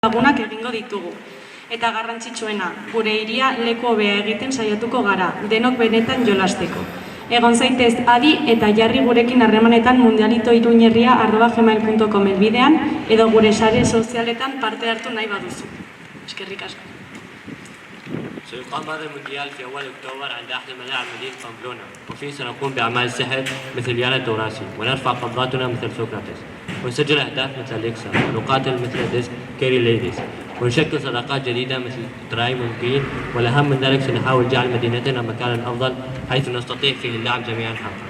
lagunak egingo ditugu. Eta garrantzitsuena, gure hiria leku hobea egiten saiatuko gara, denok benetan jolasteko. Egon zaitez adi eta jarri gurekin harremanetan mundialitoiruñerria@gmail.com elbidean edo gure sare sozialetan parte hartu nahi baduzu. Eskerrik asko. سيقام هذا المونديال في أول أكتوبر عند أحد ملاعب مدينة بامبلونا، وفيه سنقوم بأعمال سحر مثل يانا توراسي، ونرفع قبضاتنا مثل سقراطس، ونسجل أهداف مثل أليكسا، ونقاتل مثل ديسك كيري ليديس، ونشكل صداقات جديدة مثل تراي ممكن، والأهم من ذلك سنحاول جعل مدينتنا مكانا أفضل حيث نستطيع فيه اللعب جميعا حقا.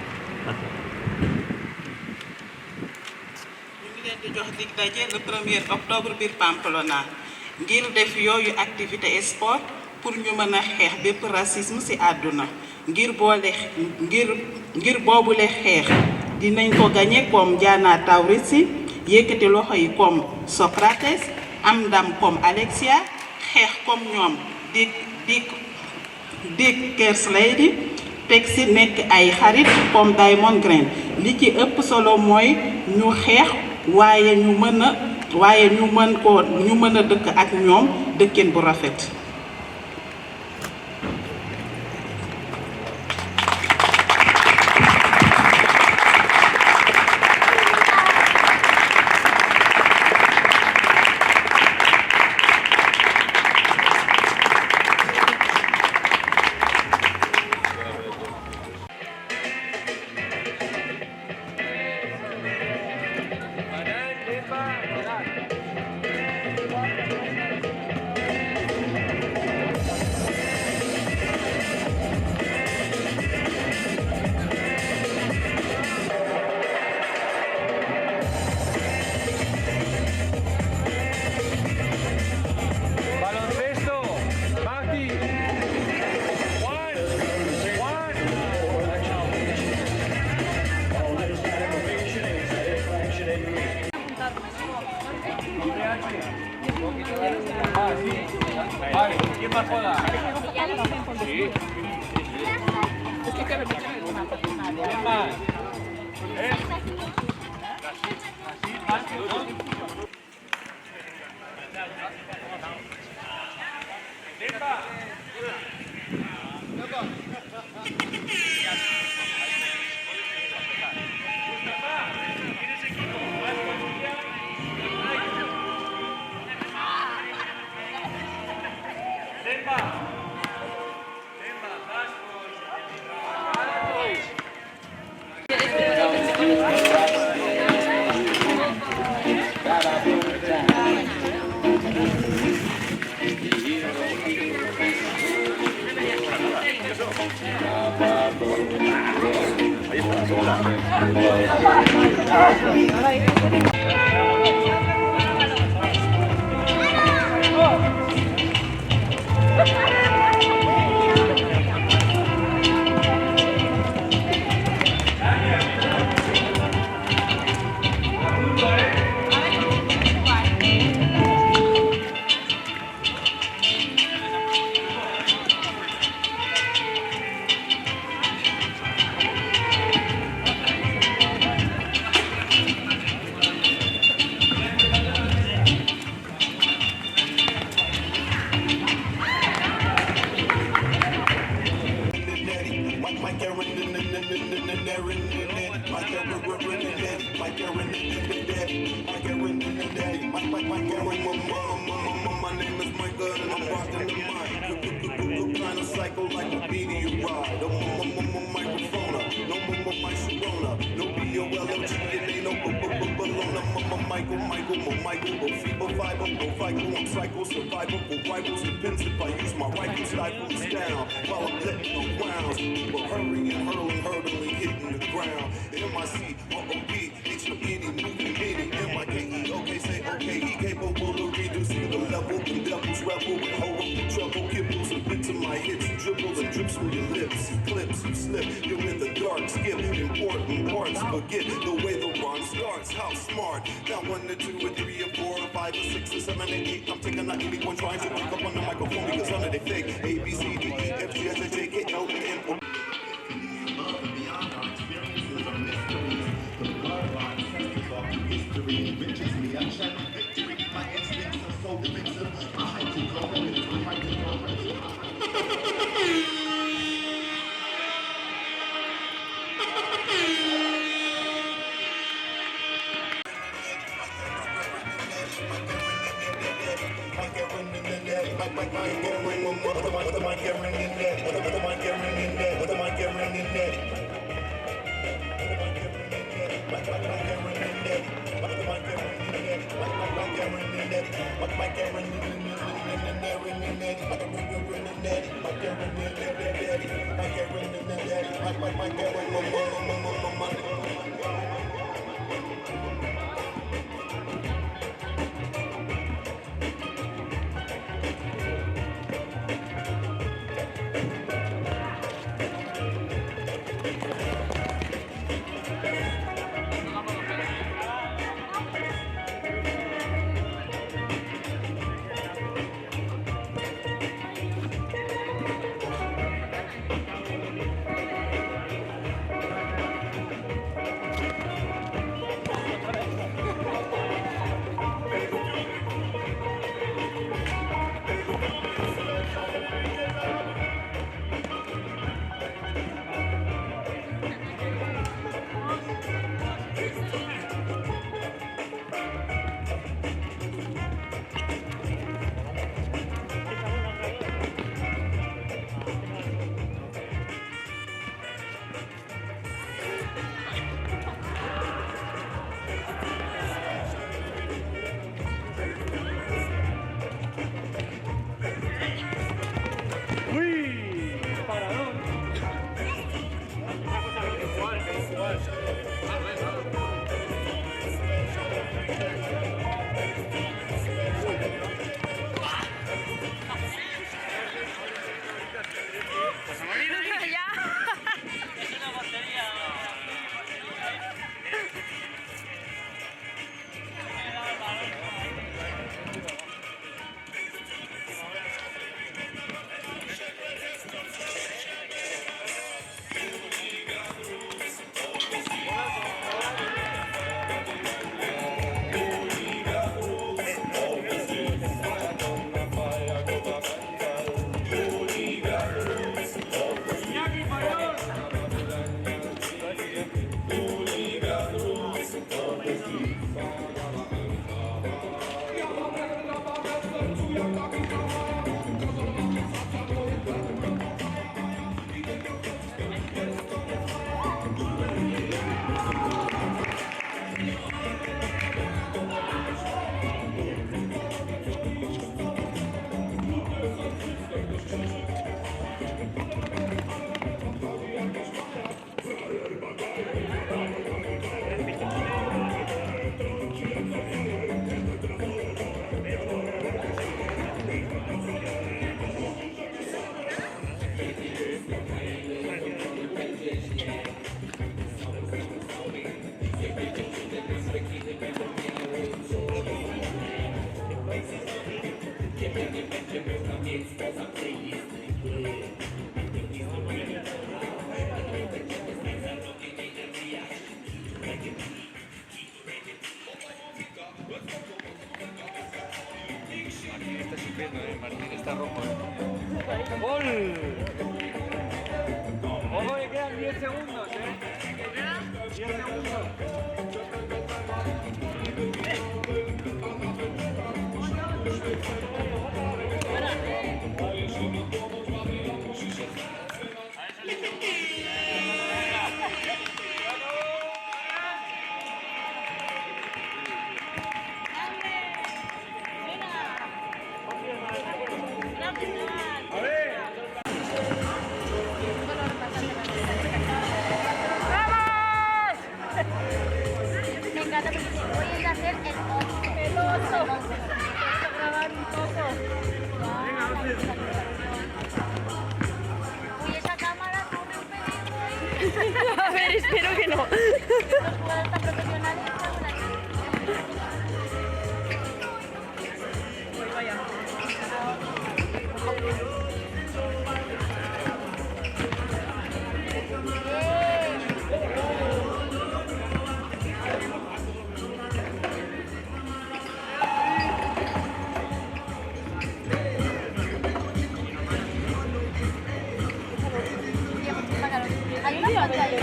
jox dig daje le 1er octobre biir Pamplona ngir def yooyu activité et sport pour ñu mën a xeex bépp racisme ci àdduna ngir boobule xeex dinañ ko gagné comme Diana Taurasi yëkkati loxo yi comme Socrates am ndam comme Alexia xeex comme ñoom Dick Kerslady teg ci nekk ay xarit comme Diamond Green li ci ëpp solo mooy ñu xeex waaye ñu mën a dëkk ak ñoom dëkkin bu rafet. ¿Quién bajó la? Sí. ¿Quién más? My name is Michael and I'm rocking the mic. Kind of psycho like a meteorite. No microphone, no mic Sharona, no BOLOG, it ain't no Bologna. Michael, go feeble, fiber, go fico, I'm psycho, survival, go rivals, depends if I use my rifle, stifle this down, while I'm letting the rounds, but hurrying, hurdling, hitting the ground, MIC, ROB, H-O-N-E, moving mini, M-I-K-E, okay, say okay, he capable of reducing the level, and devils rebel, and hold up the trouble, kibbles a bit to my hits, dribbles and drips from your lips, clips, you slip, you're in the dark, skip, important parts, forget the way the run starts, how smart, now 1 to 2 or 3 or 4 or 5 or 6 or 7 and 8, I'm taking out anyone trying to pick up on the microphone because none of they fake, A, B, C, D, E, F, G, H, I, J, K, L, M, N, O. Beyond our experiences are mysteries, the bloodline, ancestors are history, riches, reaction, victory, my instincts are so Está sufriendo, Martín está rojo. ¡Gol! Ojo, que quedan 10 segundos, 10 segundos. Me encanta porque voy a hacer el peloso. Quiero grabar un poco. Uy, esa cámara corre un peligro. A ver, espero que no. Los jugadores tan profesionales. Vaya.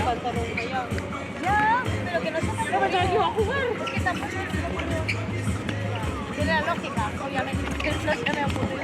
pantalón allá. Ya, pero que no se me pensaba que iba a jugar. Es que tampoco tiene la lógica, obviamente. No se me ocurrió.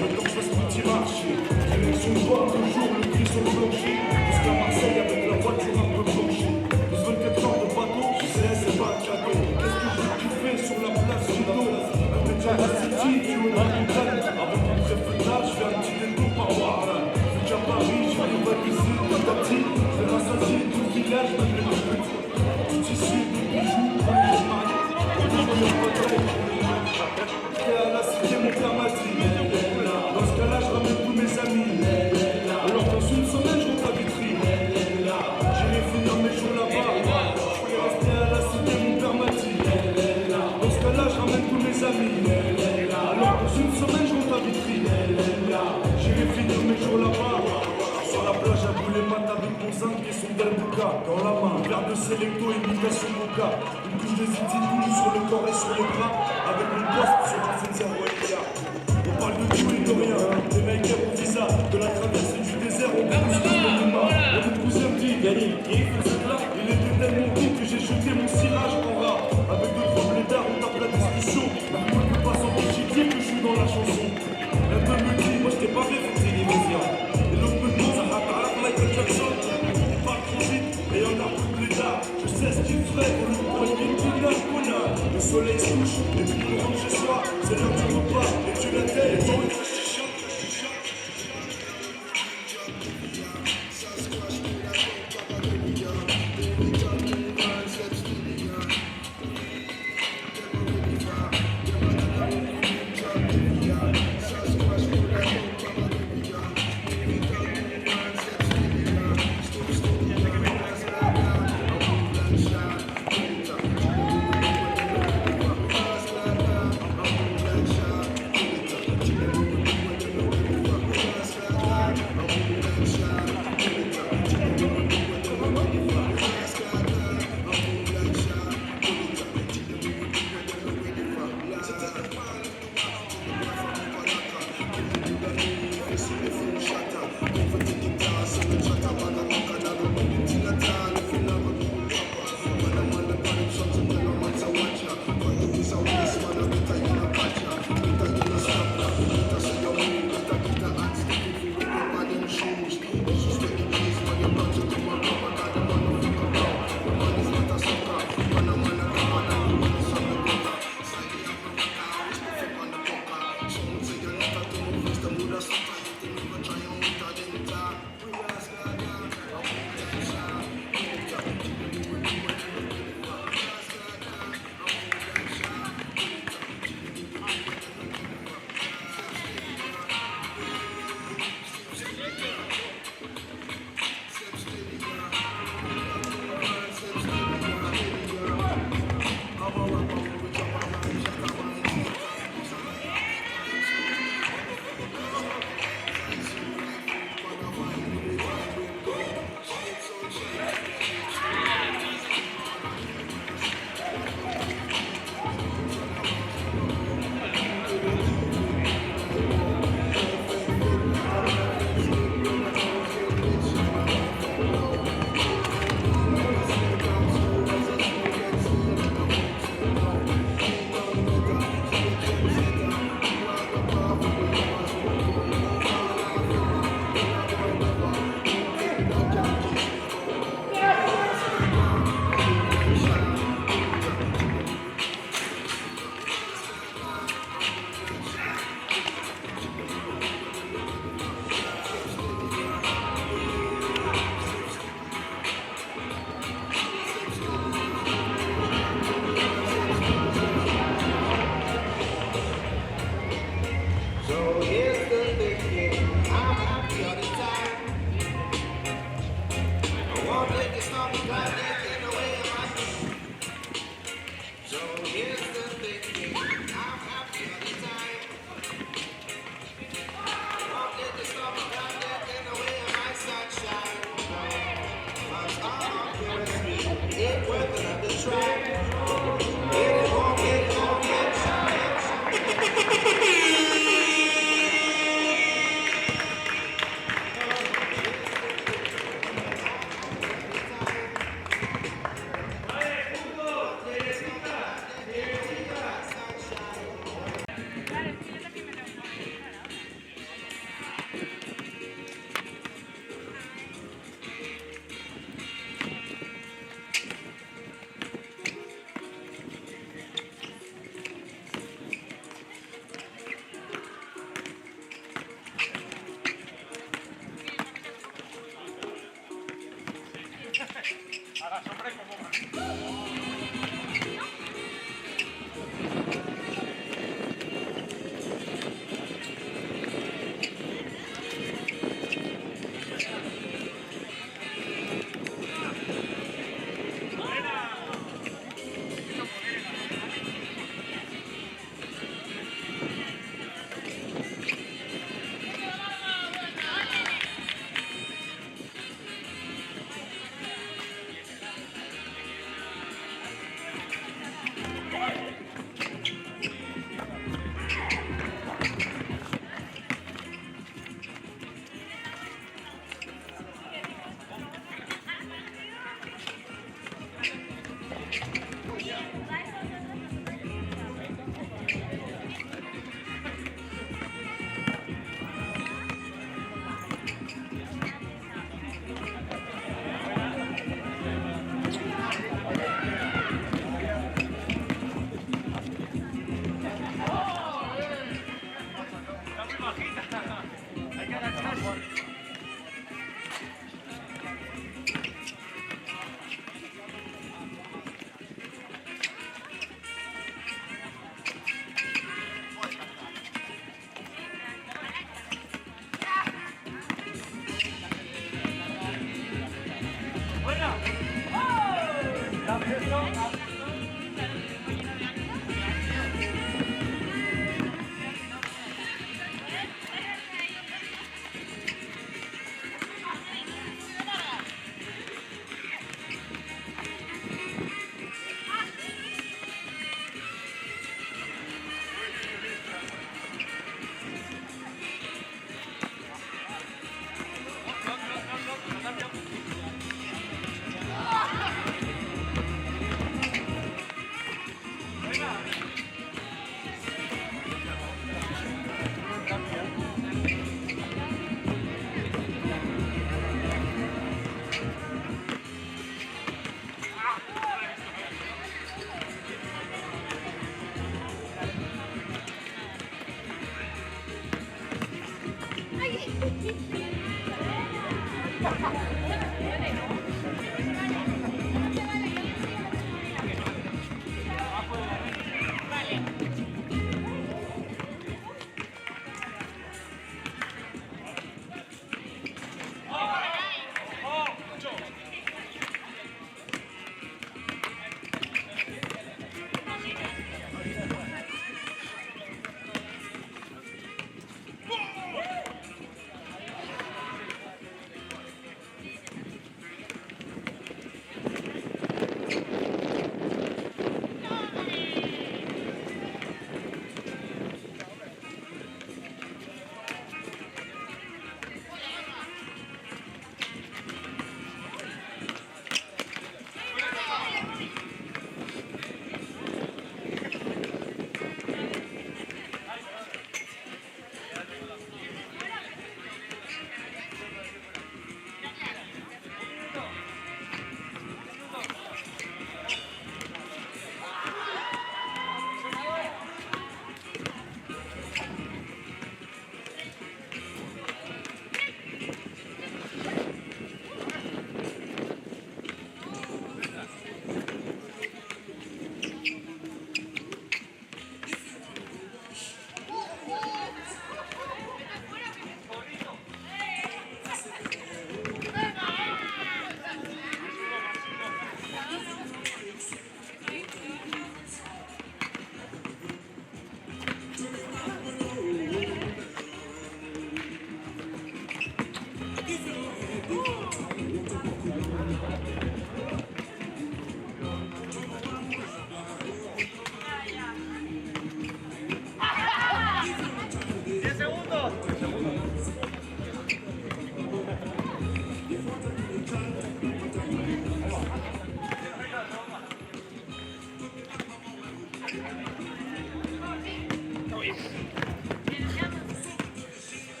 maintenant je fasse mon petit marché. Direction droit, toujours le pied sur le plancher. Jusqu'à Marseille avec la voiture un peu blanchie. 24 heures de bateau, je sais, c'est pas un cadeau. Qu'est-ce que j'ai kiffé sur la place du dos? Un média à City, tu es dans la montagne. Avant mon préfétal, je fais un petit détour par Warren. Vu qu'à Paris, j'arrive à ici, patati. Je vais rassasier tout le village, même les plus petits. Tout ici, des bijoux, pour les mariés. J'étais à la cité, mon père m'a dit. Dans ce cas-là, je ramène tous mes amis. Alors dans une semaine, je rentre à Vitry. J'irai finir mes jours là-bas. Je voulais rester à la cité, mon père m'a dit. Dans ce cas-là, je ramène tous mes amis. Alors dans une semaine, je rentre à Vitry. J'irai finir mes jours là-bas. Sur la plage à Boulet-Mat avec mon zinc et son Delbuca. Dans la main, verre de Selecto, imitation Moka. Une couche de Zitidou sur le corps et sur les bras. Avec mon poste sur un Sensei Roelia. On parle de tout et de rien, des mecs au visa. De la traversée du désert, on pousse le Lima. Et mon cousin dit, Yannick, il faisait là. Il était tellement con que j'ai jeté mon cirage en rat. Avec deux trois blédards, on tape la discussion. On ne peut pas s'empêcher que je suis dans la chanson. Un peu me dit, moi je t'ai pas fait faire des médias. Et l'autre me demande, ça va parler avec Michael Jackson. On parle trop vite et on a plus plus tard. Je sais ce qu'il ferait pour lui prendre une petite connard. Le soleil se couche et puis on rentre chez soi. C'est l'heure du repas et tu la tête et dans une chicha.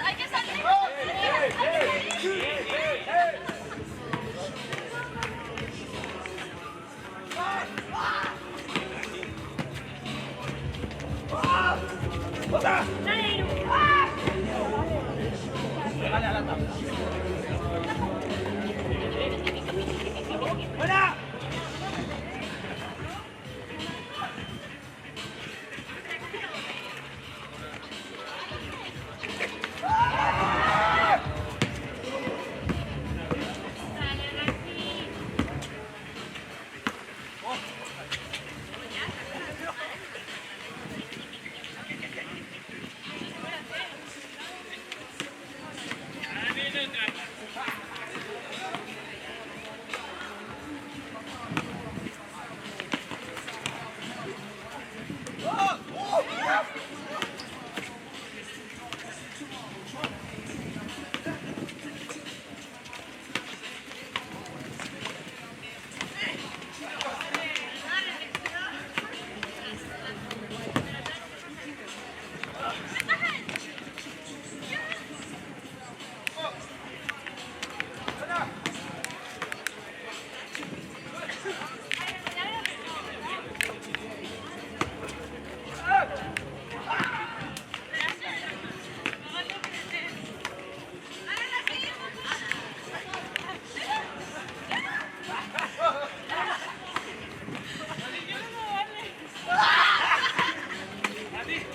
Hay que salir. Hadi.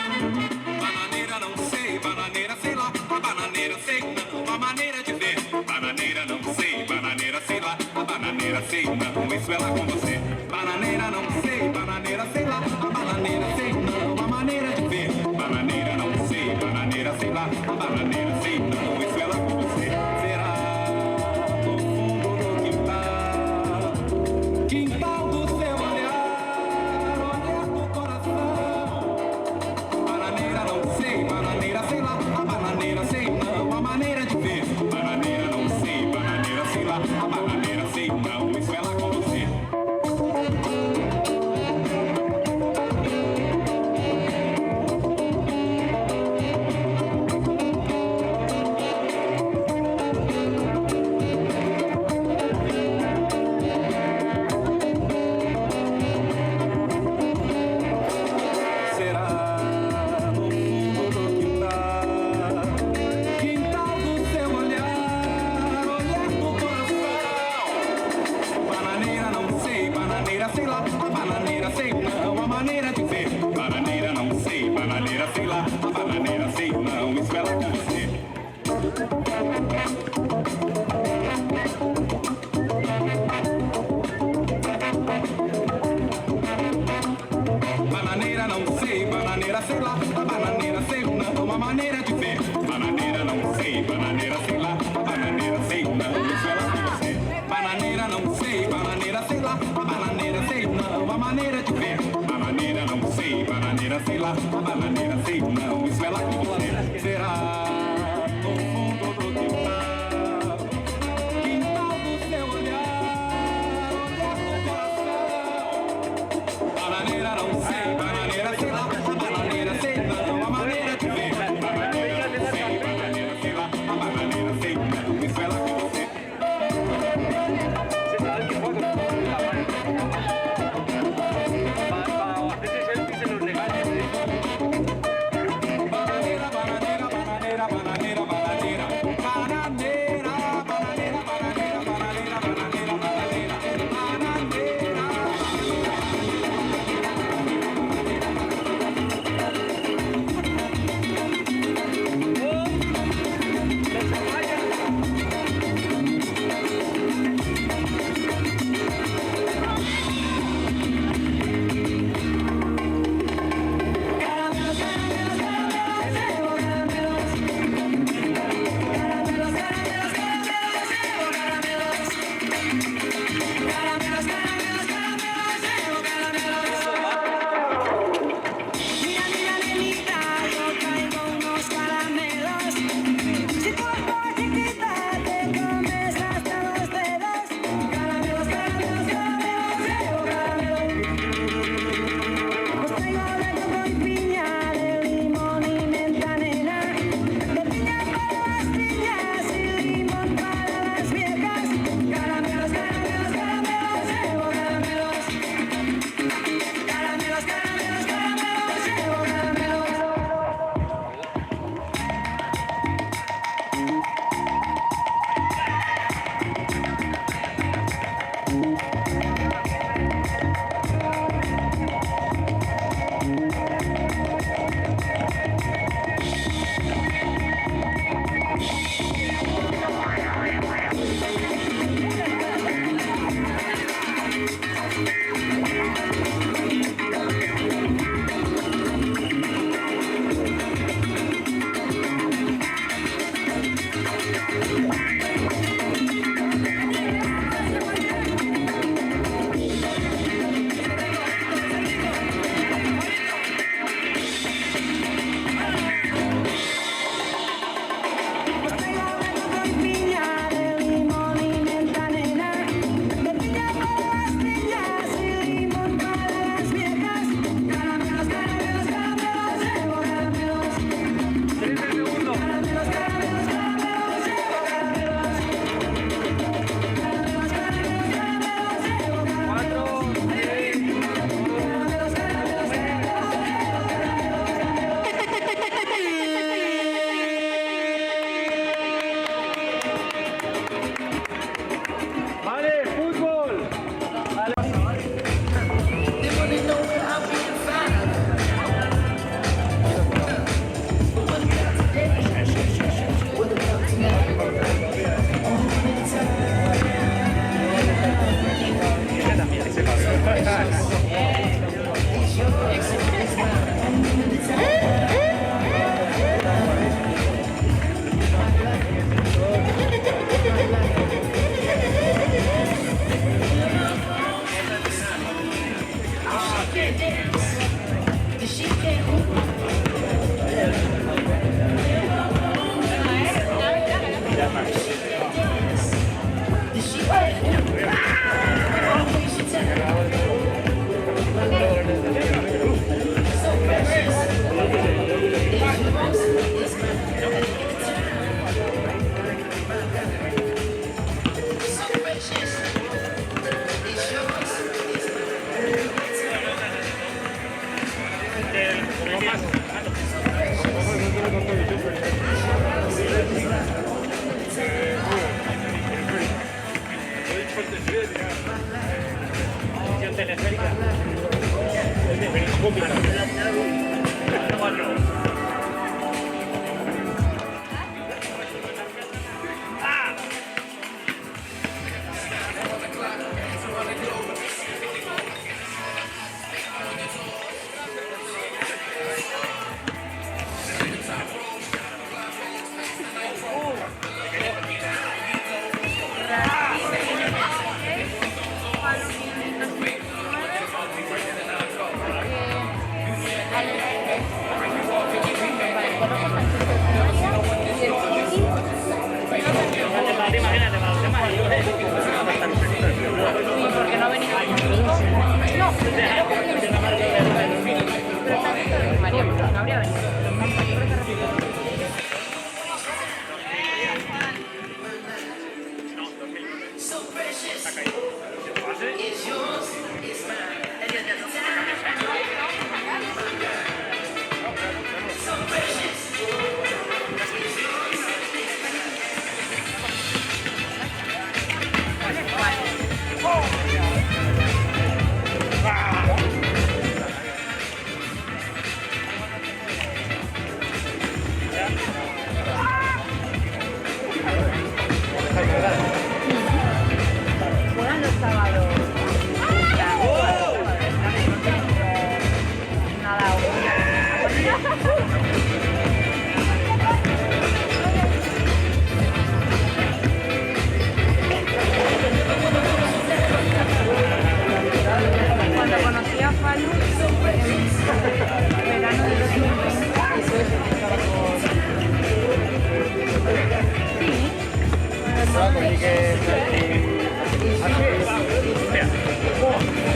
Bananeira não sei, bananeira sei lá, a bananeira sei não, a maneira de ver. Bananeira não sei, bananeira sei lá, a bananeira sei não, isso é lá com você. Bananeira não sei, bananeira sei lá, a bananeira sei não, a maneira de ver. Bananeira não sei, bananeira sei lá, a bananeira sei não, isso é lá com você. Será no fundo do quintal, quintal do seu olhar, olhar do coração. Bananeira não sei, bananeira sei lá, a bananeira sei não, a maneira de ver. Bananeira não sei, bananeira sei lá, a bananeira sei não, isso é lá com você. Bananeira não sei, bananeira sei lá, a bananeira sei não, a maneira de ver. Bananeira não sei, bananeira sei lá, a bananeira sei não, isso é lá com você. Bananeira não sei, bananeira sei lá, a bananeira sei não, a maneira de ver. Bananeira não sei, bananeira sei lá, a bananeira sei não, isso é lá com você. Será no fundo do quintal, quintal do seu olhar, olhar do coração. Bananeira não sei, bananeira sei lá, a bananeira sei não, a maneira de ver. Bananeira não sei, bananeira sei lá, a bananeira sei não, isso é lá com você. Você sabe que pode para proteger el piso legales. Bananeira, bananeira, bananeira, Cuando conocí a Falu en verano de 2020,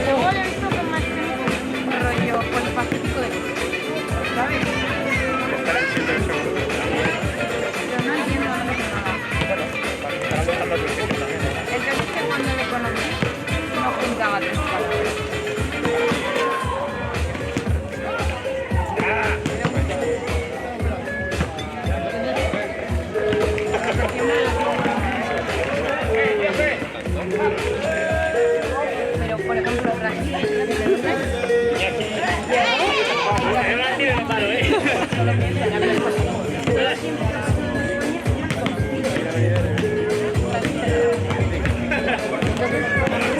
luego lo he visto con más tiempo, rollo con el Pacífico de ¿sabes? Pero no entiendo, no me nada. El caso es que cuando le conocí no juntaba tres palabras. Pero por ejemplo Brasil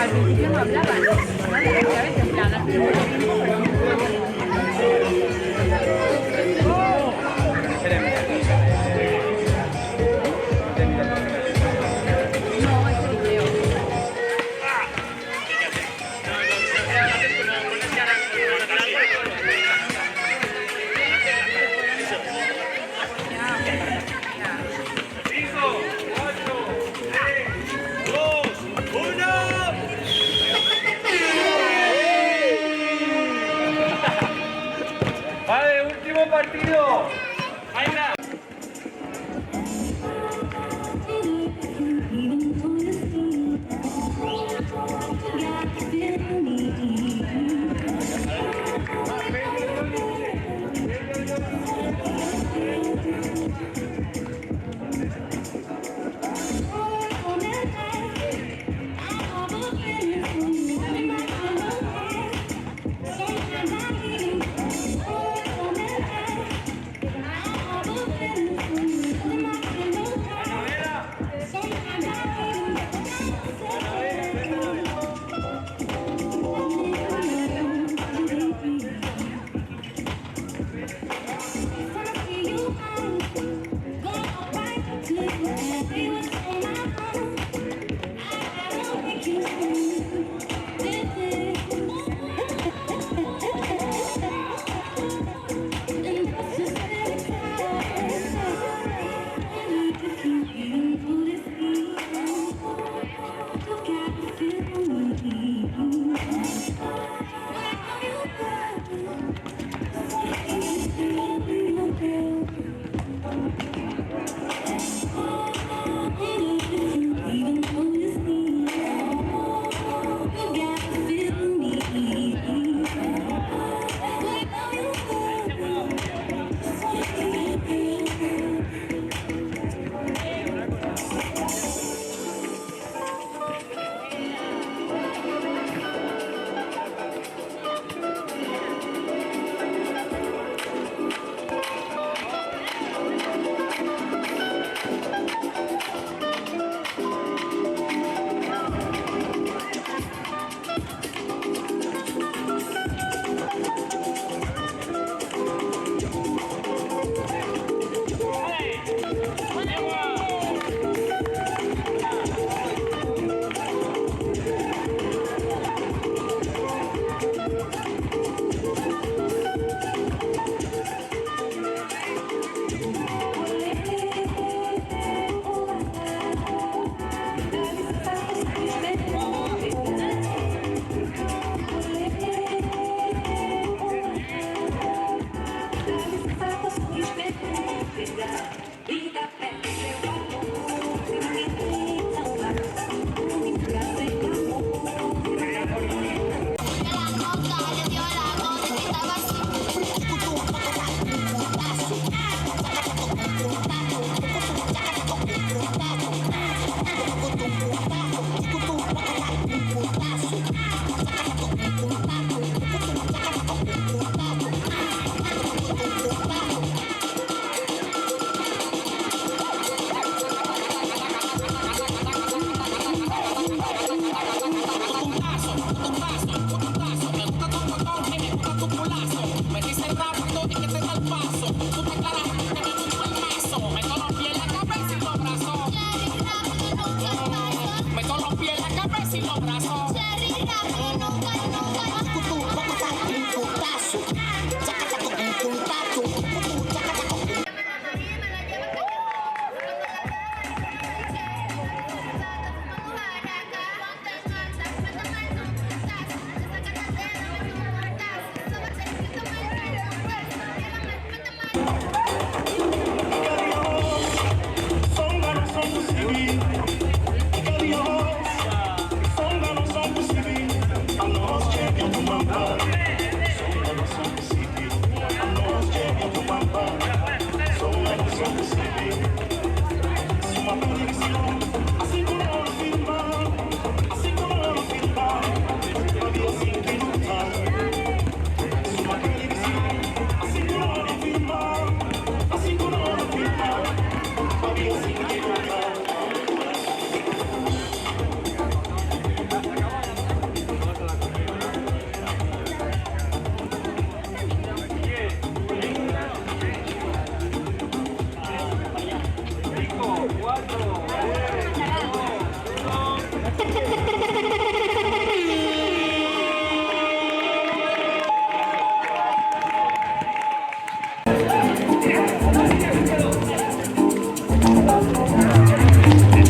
al principio no hablaban, ¿vale? Y a veces en plan, hace mucho tiempo, pero no, es el video. Vale, último partido.